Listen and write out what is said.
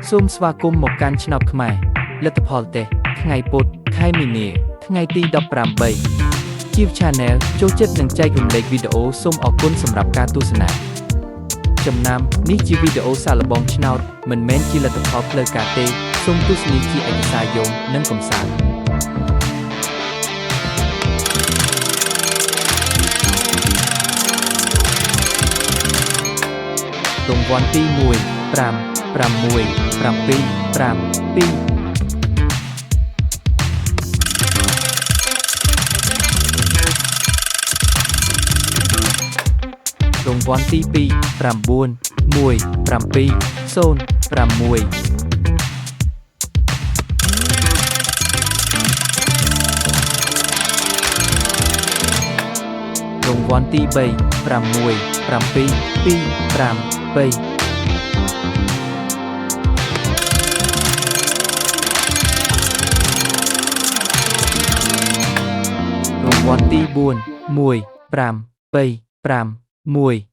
សូមស្វាគមន៍មកកាន់ឆ្នោតខ្មែរលទ្ធផលតេស្តថ្ងៃពុធខែមីនាថ្ងៃទី18 ជា Channel ចូលចិត្តនិងចែករំលែកវីដេអូសូមអរគុណសម្រាប់ការទស្សនាចំណាំនេះជាវីដេអូសាកល្បងឆ្នោតមិនមែនជាលទ្ធផលផ្លូវការទេសូមទស្សនាជាឯកសារយោងនិងកំសាន្តរង្វាន់ទី1 5 6 7 5 2 រង្វាន់ទី2 9 1 7 0 6 រង្វាន់ទី3 6 7 2 5 3 រង្វាន់ទី4 1 5 3 5 1